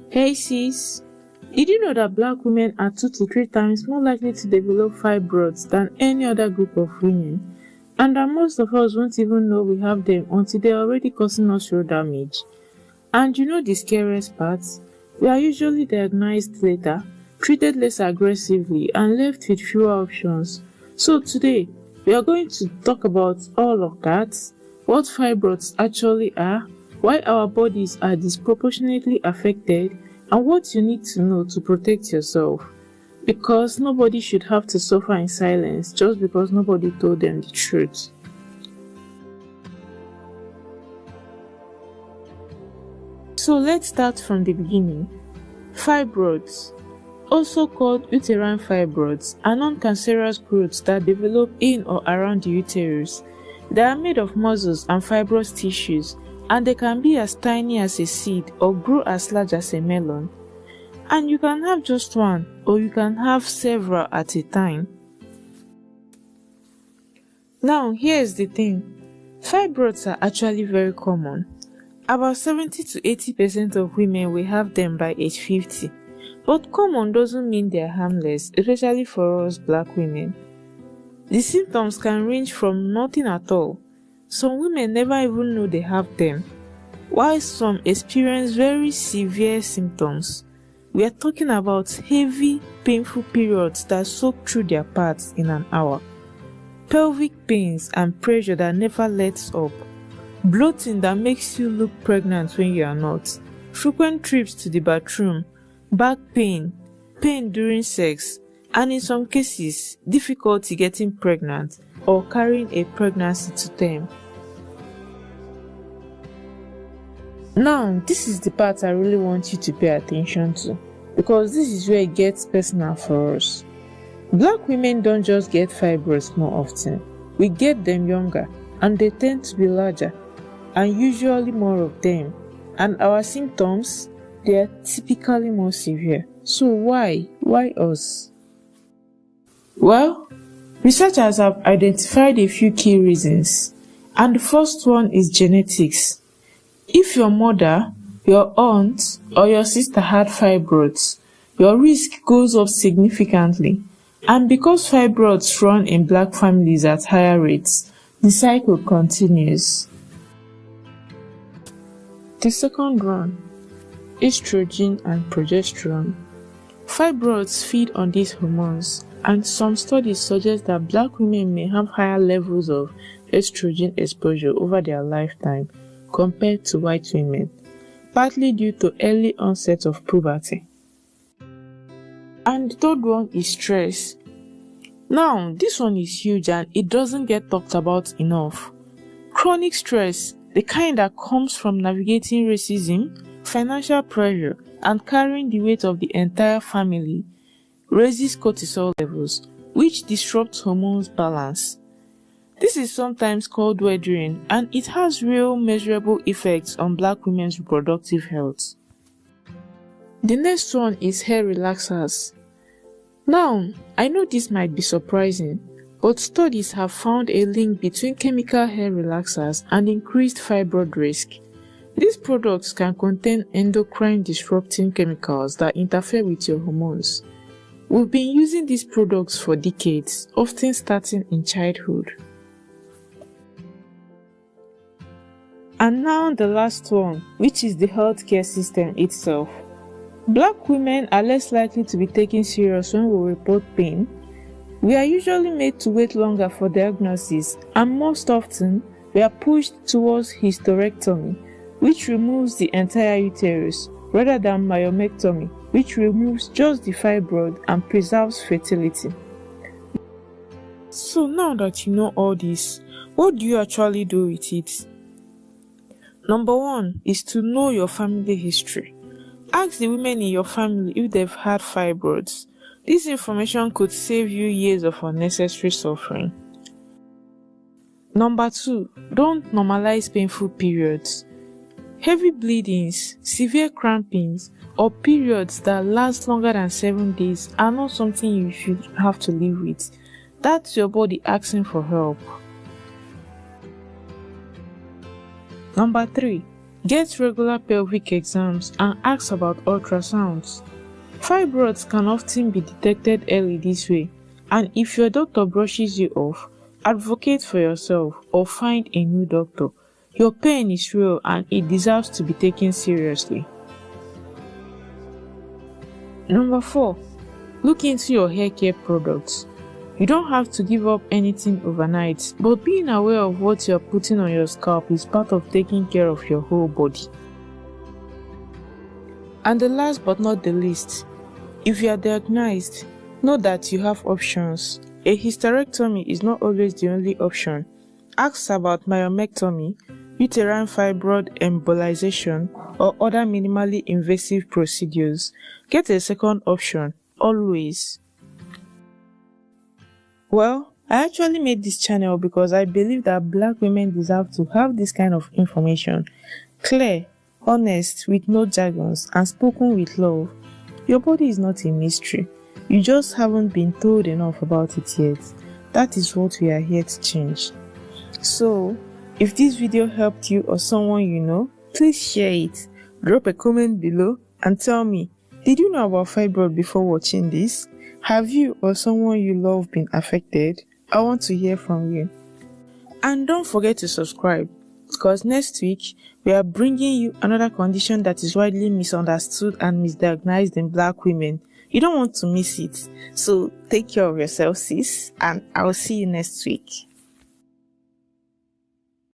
Hey sis, did you know that black women are 2 to 3 times more likely to develop fibroids than any other group of women? And that most of us won't even know we have them until they're already causing us real damage. And you know the scariest part? We are usually diagnosed later, treated less aggressively, and left with fewer options. So today, we are going to talk about all of that, what fibroids actually are, why our bodies are disproportionately affected, and what you need to know to protect yourself. Because nobody should have to suffer in silence just because nobody told them the truth. So let's start from the beginning. Fibroids, also called uterine fibroids, are non-cancerous growths that develop in or around the uterus. They are made of muscles and fibrous tissues, and they can be as tiny as a seed or grow as large as a melon. And you can have just one, or you can have several at a time. Now, here's the thing. Fibroids are actually very common. About 70 to 80% of women will have them by age 50. But common doesn't mean they are harmless, especially for us black women. The symptoms can range from nothing at all. Some women never even know they have them, while some experience very severe symptoms. We are talking about heavy, painful periods that soak through their parts in an hour, pelvic pains and pressure that never lets up, bloating that makes you look pregnant when you are not, frequent trips to the bathroom, back pain, pain during sex, and in some cases, difficulty getting pregnant or carrying a pregnancy to term. Now, this is the part I really want you to pay attention to, because this is where it gets personal for us. Black women don't just get fibroids more often, we get them younger, and they tend to be larger, and usually more of them, and our symptoms, they are typically more severe. So why? Why us? Well, researchers have identified a few key reasons, and the first one is genetics. If your mother, your aunt, or your sister had fibroids, your risk goes up significantly. And because fibroids run in black families at higher rates, the cycle continues. The second one, estrogen and progesterone. Fibroids feed on these hormones, and some studies suggest that black women may have higher levels of estrogen exposure over their lifetime compared to white women, partly due to early onset of puberty. And the third one is stress. Now, this one is huge and it doesn't get talked about enough. Chronic stress, the kind that comes from navigating racism, financial pressure, and carrying the weight of the entire family, raises cortisol levels, which disrupts hormones balance. This is sometimes called weathering, and it has real measurable effects on black women's reproductive health. The next one is hair relaxers. Now, I know this might be surprising, but studies have found a link between chemical hair relaxers and increased fibroid risk. These products can contain endocrine disrupting chemicals that interfere with your hormones. We've been using these products for decades, often starting in childhood. And now the last one, which is the healthcare system itself. Black women are less likely to be taken serious when we report pain. We are usually made to wait longer for diagnosis, and most often, we are pushed towards hysterectomy, which removes the entire uterus, rather than myomectomy, which removes just the fibroid and preserves fertility. So now that you know all this, what do you actually do with it? Number 1 is to know your family history. Ask the women in your family if they've had fibroids. This information could save you years of unnecessary suffering. Number 2, don't normalize painful periods. Heavy bleedings, severe crampings, or periods that last longer than 7 days are not something you should have to live with. That's your body asking for help. Number 3, Get regular pelvic exams and ask about ultrasounds. Fibroids can often be detected early this way, and if your doctor brushes you off, advocate for yourself or find a new doctor. Your pain is real and it deserves to be taken seriously. Number 4. Look into your hair care products. You don't have to give up anything overnight, but being aware of what you're putting on your scalp is part of taking care of your whole body. And the last but not the least, if you are diagnosed, know that you have options. A hysterectomy is not always the only option. Ask about myomectomy, uterine fibroid embolization, or other minimally invasive procedures. Get a second option, always. Well, I actually made this channel because I believe that Black women deserve to have this kind of information. Clear, honest, with no jargons, and spoken with love. Your body is not a mystery. You just haven't been told enough about it yet. That is what we are here to change. So, if this video helped you or someone you know, please share it. Drop a comment below and tell me, did you know about fibroid before watching this? Have you or someone you love been affected? I want to hear from you. And don't forget to subscribe, because next week we are bringing you another condition that is widely misunderstood and misdiagnosed in Black women. You don't want to miss it. So take care of yourself, sis, and I'll see you next week.